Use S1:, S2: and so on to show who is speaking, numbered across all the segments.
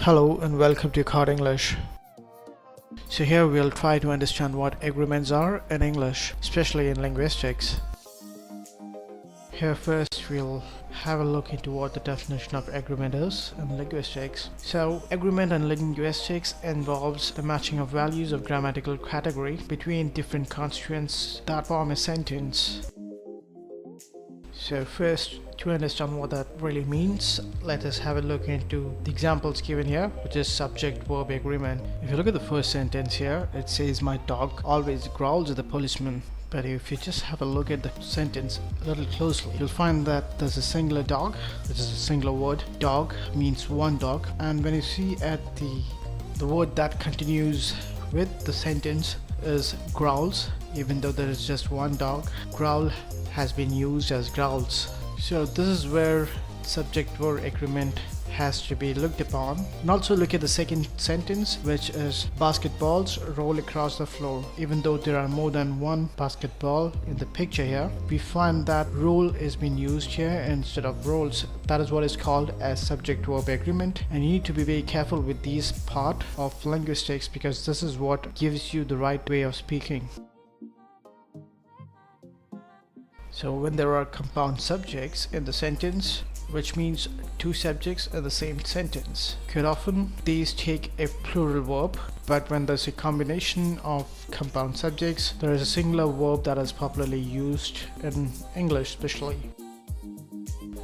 S1: Hello and welcome to Card English. So here we'll try to understand what agreements are in English, especially in linguistics. Here first we'll have a look into what the definition of agreement is in linguistics. So agreement in linguistics involves the matching of values of grammatical category between different constituents that form a sentence. So first, to understand what that really means, let us have a look into the examples given here, which is subject-verb agreement. If you look at the first sentence here, it says my dog always growls at the policeman. But if you just have a look at the sentence a little closely, you'll find that there's a singular dog, which is a singular word. Dog means one dog, and when you see at the word that continues with the sentence is growls, even though there is just one dog, growl has been used as growls. So this is where subject-verb agreement has to be looked upon. And also look at the second sentence, which is basketballs roll across the floor. Even though there are more than one basketball in the picture here, we find that roll is being used here instead of rolls. That is what is called as subject-verb agreement, and you need to be very careful with these part of linguistics because this is what gives you the right way of speaking. So when there are compound subjects in the sentence, which means two subjects in the same sentence, quite often these take a plural verb, but when there's a combination of compound subjects, there is a singular verb that is popularly used in English especially.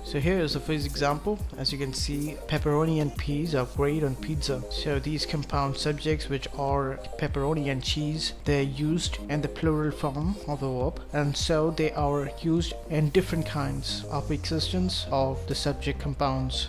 S1: So here is the first example. As you can see, pepperoni and peas are great on pizza. So these compound subjects, which are pepperoni and cheese, they're used in the plural form of the verb, and so they are used in different kinds of existence of the subject compounds.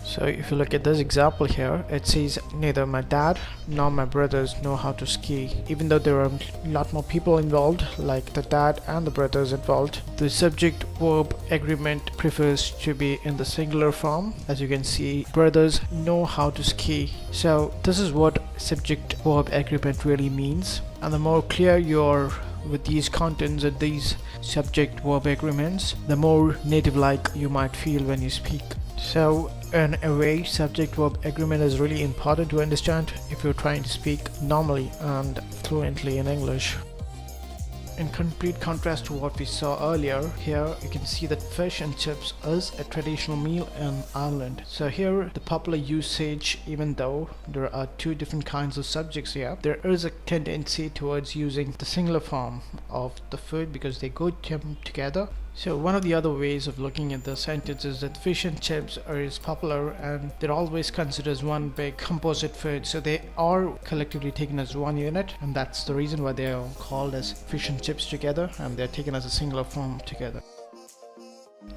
S1: So if you look at this example here, it says neither my dad nor my brothers know how to ski. Even though there are a lot more people involved, like the dad and the brothers involved, the subject verb agreement prefers to be in the singular form. As you can see, brothers know how to ski. So this is what subject verb agreement really means. And the more clear you are with these contents and these subject verb agreements, the more native like you might feel when you speak. So in a way, subject verb agreement is really important to understand if you're trying to speak normally and fluently in English. In complete contrast to what we saw earlier, here you can see that fish and chips is a traditional meal in Ireland. So here the popular usage, even though there are two different kinds of subjects here, there is a tendency towards using the singular form of the food because they go together. So one of the other ways of looking at the sentence is that fish and chips is popular and they're always considered as one big composite food. So they are collectively taken as one unit, and that's the reason why they are called as fish and chips together, and they're taken as a singular form together.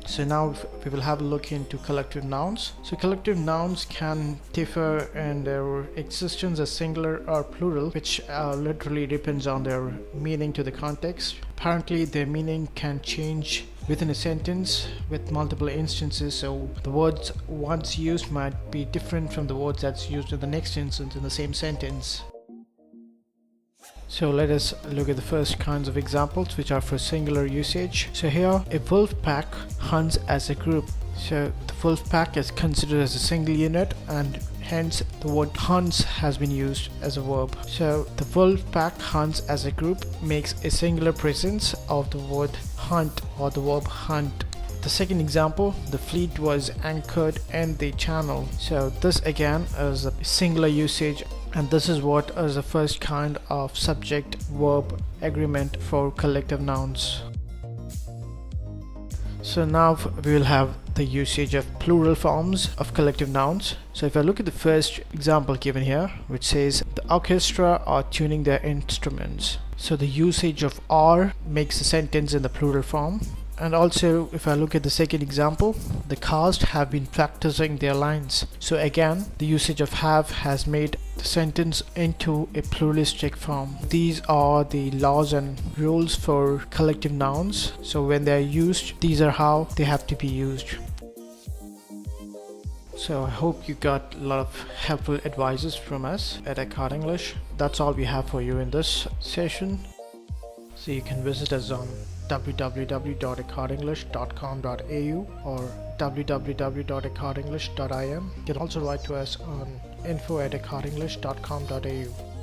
S1: So now we will have a look into collective nouns. So collective nouns can differ in their existence as singular or plural, which literally depends on their meaning to the context. Apparently their meaning can change within a sentence with multiple instances, so the words once used might be different from the words that's used in the next instance in the same sentence. So let us look at the first kinds of examples, which are for singular usage. So here, a wolf pack hunts as a group. So the wolf pack is considered as a single unit, and hence the word hunts has been used as a verb. So the wolf pack hunts as a group makes a singular presence of the word hunt or the verb hunt. The second example, the fleet was anchored in the channel. So this again is a singular usage, and this is what is the first kind of subject verb agreement for collective nouns. So now we will have the usage of plural forms of collective nouns. So if I look at the first example given here, which says the orchestra are tuning their instruments. So the usage of are makes the sentence in the plural form. And also if I look at the second example, the cast have been practicing their lines. So again, the usage of have has made the sentence into a pluralistic form. These are the laws and rules for collective nouns. So when they're used, these are how they have to be used. So I hope you got a lot of helpful advices from us at Card English. That's all we have for you in this session. So you can visit us on www.accordenglish.com.au or www.accordenglish.in. You can also write to us on info@accordenglish.com.au.